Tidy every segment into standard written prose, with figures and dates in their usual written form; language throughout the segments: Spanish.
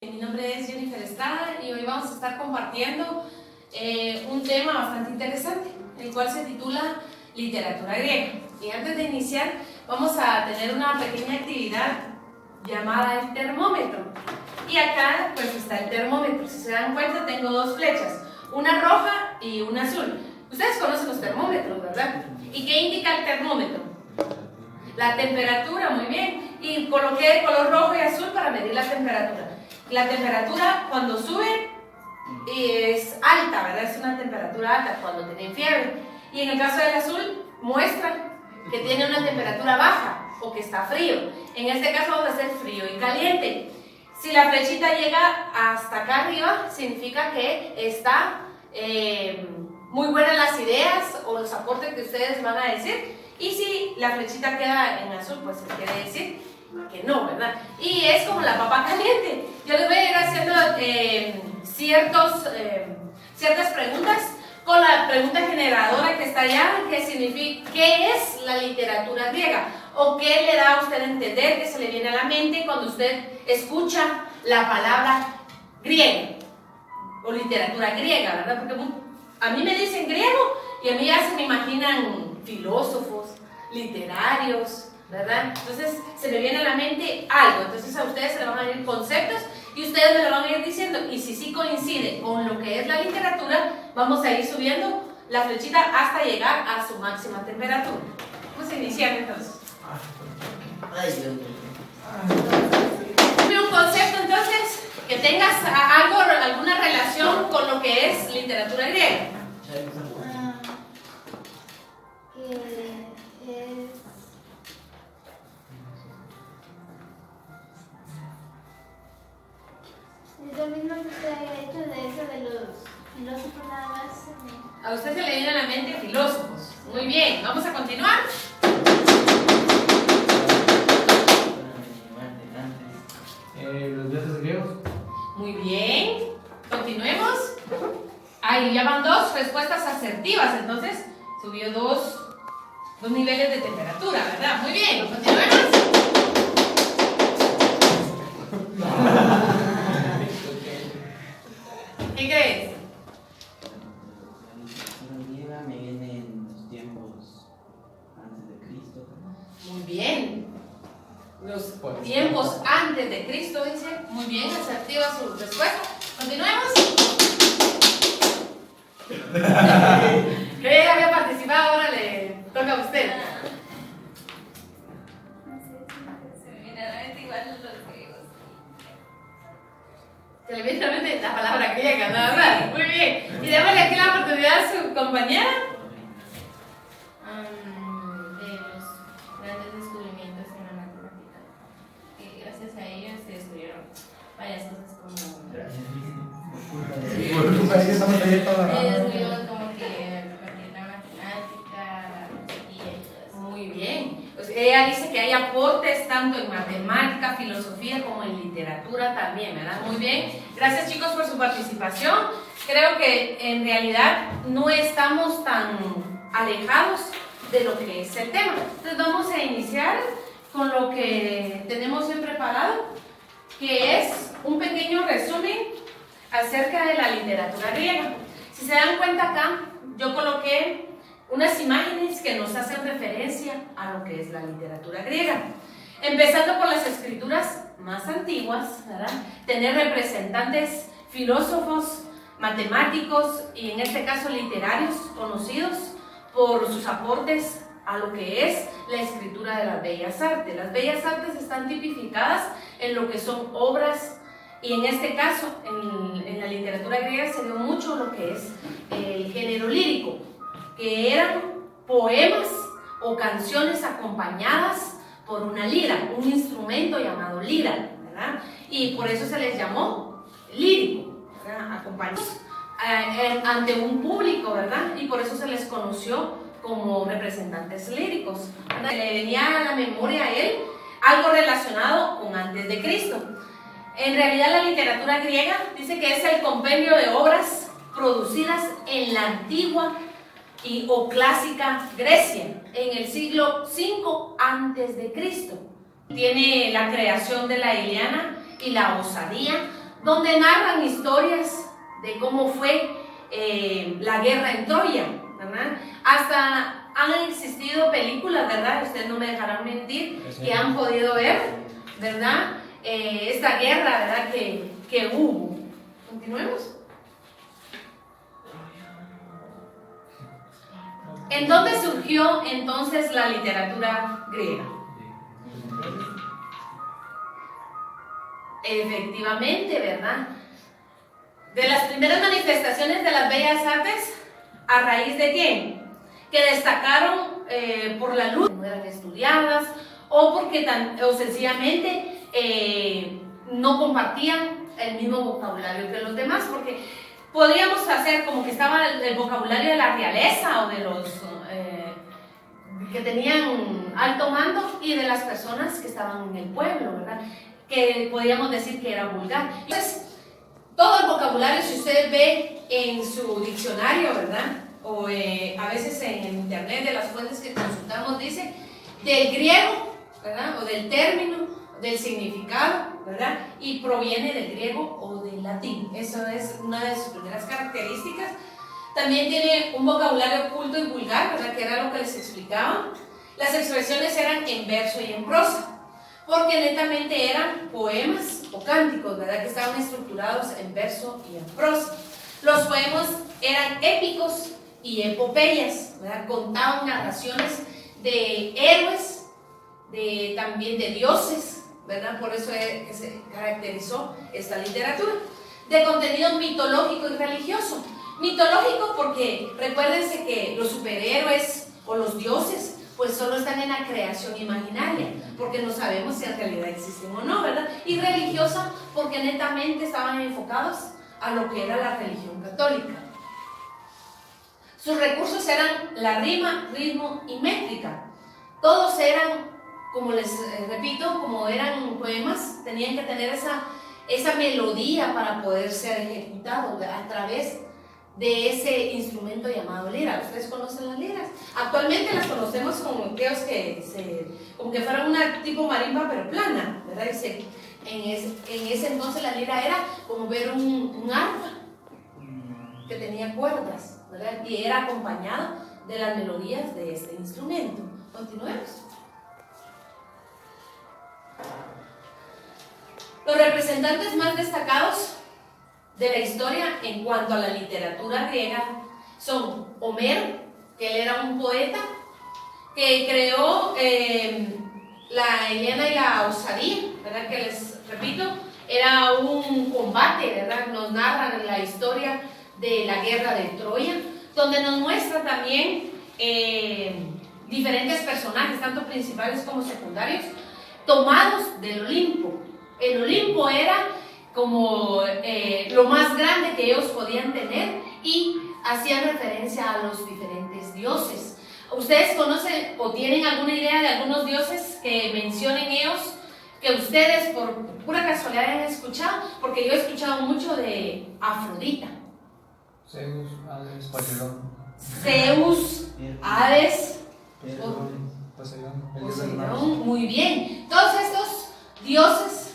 Mi nombre es Jennifer Estrada y hoy vamos a estar compartiendo un tema bastante interesante, el cual se titula literatura griega. Y antes de iniciar vamos a tener una pequeña actividad llamada el termómetro. Y acá pues está el termómetro. Si se dan cuenta tengo dos flechas, una roja y una azul. Ustedes conocen los termómetros, ¿verdad? ¿Y qué indica el termómetro? La temperatura, muy bien. Y coloqué color rojo y azul para medir la temperatura. La temperatura cuando sube es alta, ¿verdad? Es una temperatura alta cuando tienen fiebre. Y en el caso del azul muestra que tiene una temperatura baja o que está frío. En este caso vamos a hacer frío y caliente. Si la flechita llega hasta acá arriba, significa que está muy buenas las ideas o los aportes que ustedes van a decir. Y si la flechita queda en azul, pues quiere decir que no, ¿verdad? Y es como la papa caliente. Yo les voy a ir haciendo ciertas preguntas con la pregunta generadora que está allá, que significa ¿qué es la literatura griega? ¿O qué le da a usted a entender que se le viene a la mente cuando usted escucha la palabra griego o literatura griega, ¿verdad? Porque a mí me dicen griego y a mí ya se me imaginan filósofos, literarios, ¿verdad? Entonces se me viene a la mente algo, entonces a ustedes se le van a venir conceptos y ustedes me lo van a ir diciendo, y si sí coincide con lo que es la literatura, vamos a ir subiendo la flechita hasta llegar a su máxima temperatura. Vamos a iniciar entonces. Un concepto entonces que tengas alguna relación con lo que es literatura griega. Es lo mismo que usted había hecho de eso de los filósofos nada más. A usted se le viene a la mente filósofos. Muy bien, vamos a continuar. Los dioses griegos. Muy bien, continuemos. Ahí ya van dos respuestas asertivas, entonces subió dos niveles de temperatura, ¿verdad? Muy bien, continuemos. ¿Qué crees? La me viene en los tiempos antes de Cristo. Muy bien. Los tiempos antes de Cristo, dice. Muy bien, asertiva su respuesta. Continuemos. Que había participado, ahora le toca a usted. Se me viene a la mente igual los griegos. Se le viene a la mente la palabra griega, nada más. Muy bien. Y démosle aquí la oportunidad a su compañera. De los grandes descubrimientos en la matemática, que gracias a ellos se descubrieron varias cosas como descubrieron como que la matemática, la filosofía y todo eso. Muy bien. Pues ella dice que hay aportes tanto en matemática, filosofía como en literatura también, ¿verdad? Muy bien. Gracias chicos por su participación. Creo que en realidad no estamos tan alejados de lo que es el tema. Entonces vamos a iniciar con lo que tenemos bien preparado, que es un pequeño resumen acerca de la literatura griega. Si se dan cuenta acá, yo coloqué unas imágenes que nos hacen referencia a lo que es la literatura griega. Empezando por las escrituras más antiguas, ¿verdad? Tener representantes filósofos, matemáticos y en este caso literarios conocidos por sus aportes a lo que es la escritura de las bellas artes. Las bellas artes están tipificadas en lo que son obras y en este caso en la literatura griega se dio mucho lo que es el género lírico, que eran poemas o canciones acompañadas por una lira, un instrumento llamado lira, ¿verdad? Y por eso se les llamó lírico, ¿verdad? Acompañados ante un público, ¿verdad? Y por eso se les conoció como representantes líricos. Se le venía a la memoria a él algo relacionado con antes de Cristo. En realidad la literatura griega dice que es el compendio de obras producidas en la antigua o clásica Grecia, en el siglo V antes de Cristo. Tiene la creación de la Ilíada y la osadía donde narran historias de cómo fue la guerra en Troya, ¿verdad? Hasta han existido películas, ¿verdad? Ustedes no me dejarán mentir, que han podido ver, ¿verdad? Esta guerra, ¿verdad? Que hubo. Continuemos. ¿En dónde surgió entonces la literatura griega? Efectivamente, ¿verdad? De las primeras manifestaciones de las bellas artes, ¿a raíz de qué? Que destacaron por la luz, no eran estudiadas, o porque o sencillamente no compartían el mismo vocabulario que los demás, porque podríamos hacer como que estaba el vocabulario de la realeza o de los que tenían alto mando y de las personas que estaban en el pueblo, ¿verdad? Que podríamos decir que era vulgar. Entonces, todo el vocabulario, si usted ve en su diccionario, ¿verdad? O a veces en internet, de las fuentes que consultamos, dice del griego, ¿verdad? O del término, del significado, ¿verdad? Y proviene del griego o del latín. Eso es una de sus primeras características. También tiene un vocabulario culto y vulgar, ¿verdad? Que era lo que les explicaba. Las expresiones eran en verso y en prosa, porque netamente eran poemas o cánticos, ¿verdad? Que estaban estructurados en verso y en prosa. Los poemas eran épicos y epopeyas, ¿verdad? Contaban narraciones de héroes, también de dioses, ¿verdad? Por eso es que se caracterizó esta literatura. De contenido mitológico y religioso. Mitológico porque recuérdense que los superhéroes o los dioses pues solo están en la creación imaginaria, porque no sabemos si en realidad existen o no, ¿verdad? Y religiosa porque netamente estaban enfocados a lo que era la religión católica. Sus recursos eran la rima, ritmo y métrica. Todos eran, como les repito, como eran poemas, tenían que tener esa melodía para poder ser ejecutados a través de ese instrumento llamado lira. ¿Ustedes conocen las liras? Actualmente las conocemos como como que fueran una tipo marimba pero plana, ¿verdad? En ese entonces la lira era como ver un arpa que tenía cuerdas, ¿verdad? Y era acompañado de las melodías de este instrumento. Continuemos. Los representantes más destacados de la historia en cuanto a la literatura griega son Homero, que él era un poeta que creó la Ilíada y la Osadía, ¿verdad? Que les repito, era un combate, ¿verdad? Nos narran la historia de la guerra de Troya, donde nos muestra también diferentes personajes, tanto principales como secundarios, tomados del Olimpo. El Olimpo era como lo más grande que ellos podían tener y hacían referencia a los diferentes dioses. ¿Ustedes conocen o tienen alguna idea de algunos dioses que mencionen ellos, que ustedes por pura casualidad han escuchado? Porque yo he escuchado mucho de Afrodita. Zeus, Hades, Poseidón. Zeus, Hades, Poseidón, muy bien. Todos estos dioses,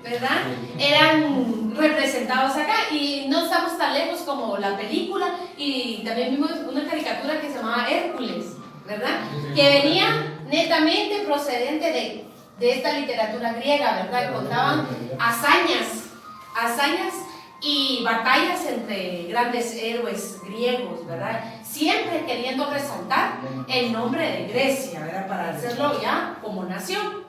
¿verdad? Eran representados acá y no estamos tan lejos como la película, y también vimos una caricatura que se llamaba Hércules, ¿verdad? Que venía netamente procedente de esta literatura griega, ¿verdad? Contaban hazañas y batallas entre grandes héroes griegos, ¿verdad? Siempre queriendo resaltar el nombre de Grecia, ¿verdad? Para hacerlo ya como nación.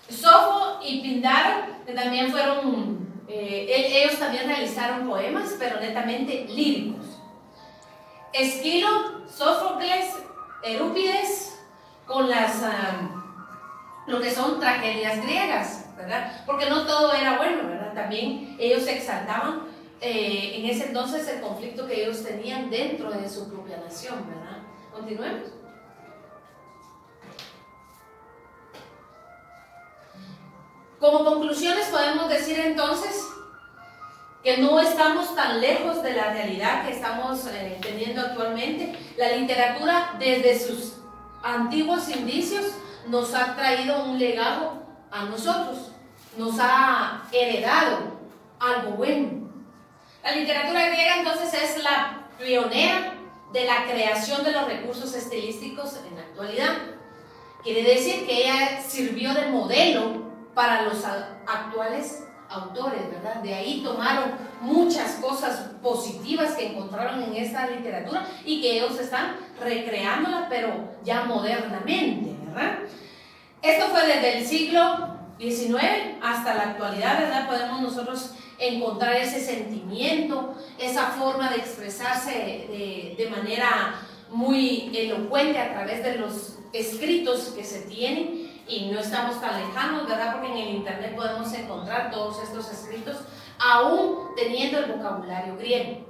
Sofo y Píndaro, que también fueron, ellos también realizaron poemas, pero netamente líricos. Esquilo, Sófocles, Eurípides, con lo que son tragedias griegas, ¿verdad? Porque no todo era bueno, ¿verdad? También ellos exaltaban en ese entonces el conflicto que ellos tenían dentro de su propia nación, ¿verdad? Continuemos. Como conclusiones podemos decir entonces que no estamos tan lejos de la realidad que estamos teniendo actualmente. La literatura desde sus antiguos indicios nos ha traído un legado a nosotros. nos ha heredado algo bueno. La literatura griega entonces es la pionera de la creación de los recursos estilísticos en la actualidad. Quiere decir que ella sirvió de modelo para los actuales autores, ¿verdad? De ahí tomaron muchas cosas positivas que encontraron en esta literatura y que ellos están recreándola, pero ya modernamente, ¿verdad? Esto fue desde el siglo XIX hasta la actualidad, ¿verdad? Podemos nosotros encontrar ese sentimiento, esa forma de expresarse de manera muy elocuente a través de los escritos que se tienen, y no estamos tan lejanos, ¿verdad? Porque en el internet podemos encontrar todos estos escritos aún teniendo el vocabulario griego.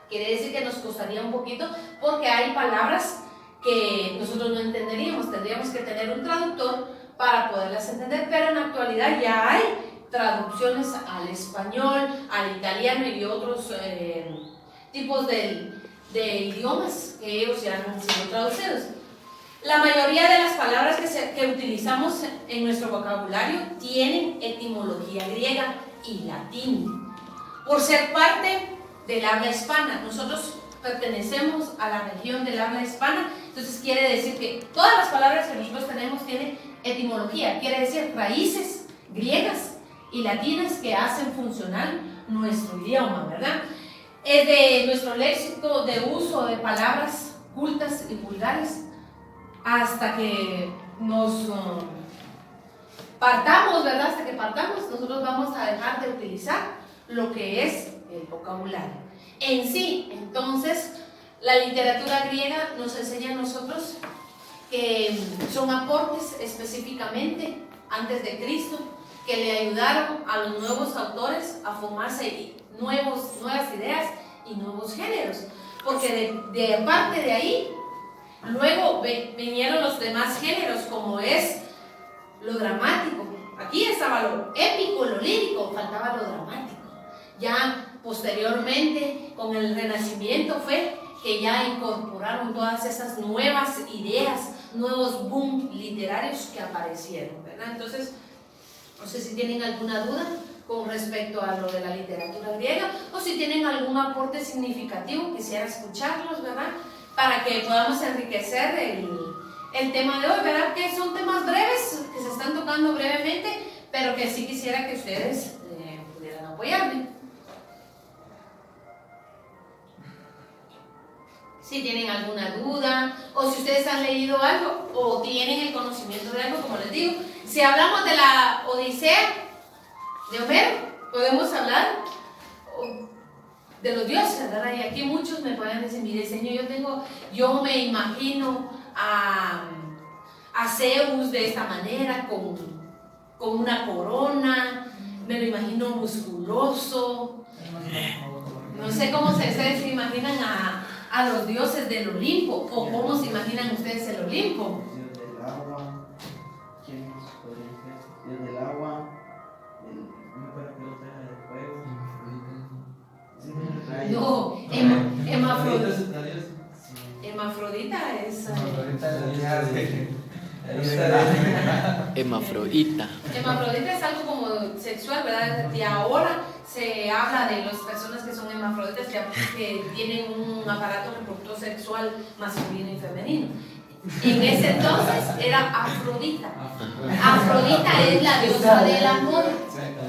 Quiere decir que nos costaría un poquito porque hay palabras que nosotros no entenderíamos, tendríamos que tener un traductor para poderlas entender, pero en la actualidad ya hay traducciones al español, al italiano y otros tipos de idiomas que ellos ya han sido traducidos. La mayoría de las palabras que utilizamos en nuestro vocabulario tienen etimología griega y latín. Por ser parte del habla hispana, nosotros pertenecemos a la región del habla hispana, entonces quiere decir que todas las palabras que nosotros tenemos tienen etimología, quiere decir raíces griegas y latinas que hacen funcional nuestro idioma, ¿verdad? Es de nuestro léxico de uso de palabras cultas y vulgares hasta que nos partamos, ¿verdad? Hasta que partamos, nosotros vamos a dejar de utilizar lo que es el vocabulario. En sí, entonces, la literatura griega nos enseña a nosotros que son aportes específicamente antes de Cristo que le ayudaron a los nuevos autores a formarse nuevas ideas y nuevos géneros, porque de parte de ahí luego vinieron los demás géneros, como es lo dramático. Aquí estaba lo épico, lo lírico, faltaba lo dramático. Ya posteriormente, con el Renacimiento, fue que ya incorporaron todas esas nuevas ideas, nuevos boom literarios que aparecieron, ¿verdad? Entonces, no sé si tienen alguna duda con respecto a lo de la literatura griega, o si tienen algún aporte significativo, quisiera escucharlos, ¿verdad? Para que podamos enriquecer el tema de hoy, ¿verdad? Que son temas breves, que se están tocando brevemente, pero que sí quisiera que ustedes pudieran apoyarme. Si tienen alguna duda, o si ustedes han leído algo, o tienen el conocimiento de algo, como les digo. Si hablamos de la Odisea de Homero, podemos hablar de los dioses, ¿verdad? Y aquí muchos me pueden decir, mire, Señor, yo me imagino a Zeus de esta manera, con una corona, me lo imagino musculoso. No sé cómo ustedes se imaginan a los dioses del Olimpo, o cómo se imaginan ustedes el Olimpo. Dios del agua. ¿Quién más podría ser? Dios del agua. No me acuerdo que otra era del fuego. No, Hermafrodita es. Hermafrodita. Hermafrodita es algo como sexual, ¿verdad? Y ahora se habla de las personas que son hermafroditas, que tienen un aparato reproductor sexual masculino y femenino. En ese entonces era Afrodita. Afrodita es la diosa del amor,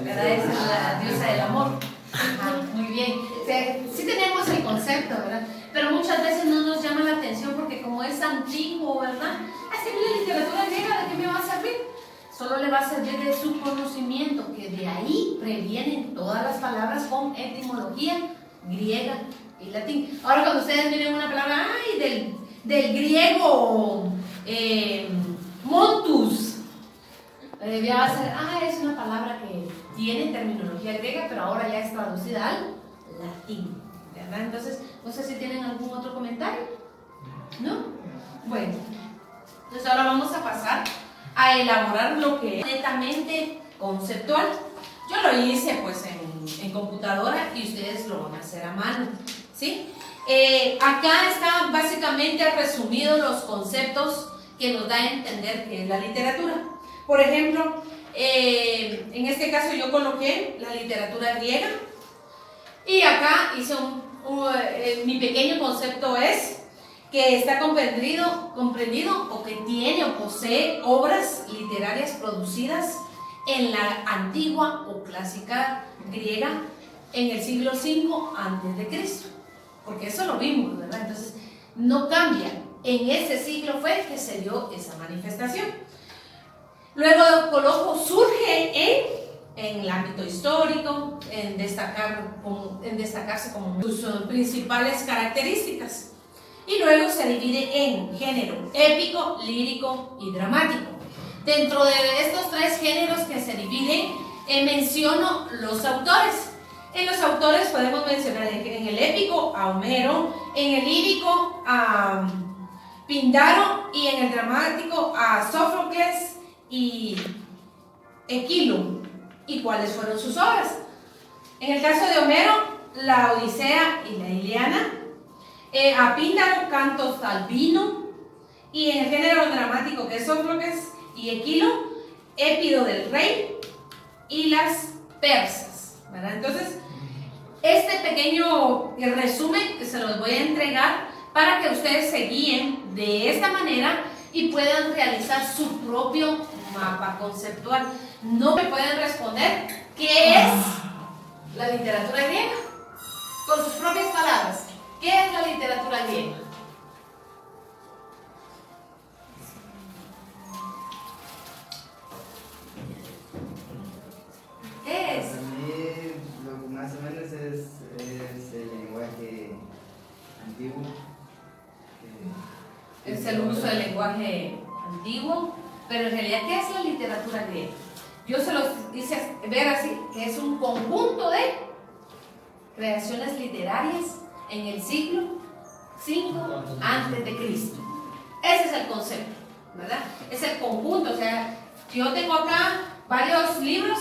¿verdad? Es la diosa del amor. Ajá, muy bien. O sea, sí tenemos el concepto, ¿verdad? Pero muchas veces no nos llama la atención porque como es antiguo, ¿verdad? Así la literatura griega, ¿de qué me va a servir? Solo le va a servir de su conocimiento, que de ahí previenen todas las palabras con etimología griega y latín. Ahora cuando ustedes miren una palabra, ¡ay! Del griego montus, ya va a ser, es una palabra que tiene terminología griega, pero ahora ya es traducida al latín, ¿verdad? Entonces, no sé si tienen algún otro comentario, ¿no? Bueno, entonces ahora vamos a pasar a elaborar lo que es netamente conceptual. Yo lo hice pues en computadora y ustedes lo van a hacer a mano, ¿sí? Acá están básicamente resumidos los conceptos que nos da a entender qué es la literatura. Por ejemplo, En este caso yo coloqué la literatura griega y acá hice mi pequeño concepto es que está comprendido o que tiene o posee obras literarias producidas en la antigua o clásica griega en el siglo V a.C., porque eso lo vimos, ¿verdad? Entonces no cambia, en ese siglo fue que se dio esa manifestación. Luego coloco surge en el ámbito histórico, en destacarse como sus principales características. Y luego se divide en género épico, lírico y dramático. Dentro de estos tres géneros que se dividen, menciono los autores. En los autores podemos mencionar en el épico a Homero, en el lírico a Píndaro y en el dramático a Sófocles y Esquilo. ¿Y cuáles fueron sus obras? En el caso de Homero, la Odisea y la Ilíada. A Píndaro, Cantos al Vino. Y en el género dramático, que es Sófocles y Esquilo, Épido del Rey y las Persas, ¿verdad? Entonces, este pequeño resumen se los voy a entregar para que ustedes se guíen de esta manera y puedan realizar su propio mapa conceptual. No me pueden responder qué es la literatura griega con sus propias palabras. ¿Qué es la literatura griega? ¿Qué es? Para mí, lo que más o menos es el lenguaje antiguo. Es el uso del lenguaje antiguo, pero en realidad, ¿qué es la literatura griega? Yo se los hice ver así, que es un conjunto de creaciones literarias en el siglo V antes de Cristo. Ese es el concepto, ¿verdad? Es el conjunto, o sea, yo tengo acá varios libros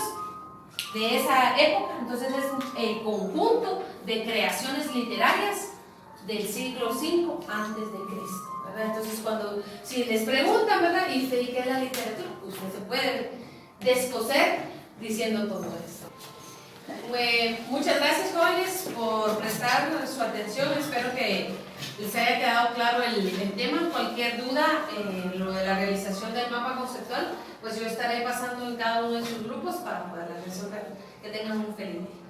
de esa época, entonces es el conjunto de creaciones literarias del siglo V antes de Cristo, ¿verdad? Entonces si les preguntan, ¿verdad? ¿Y usted qué es la literatura? Usted se puede descoser diciendo todo esto. Muchas gracias, jóvenes, por prestar su atención. Espero que les haya quedado claro el tema. Cualquier duda en lo de la realización del mapa conceptual, pues yo estaré pasando en cada uno de sus grupos para poderla resolver. Que tengan un feliz día.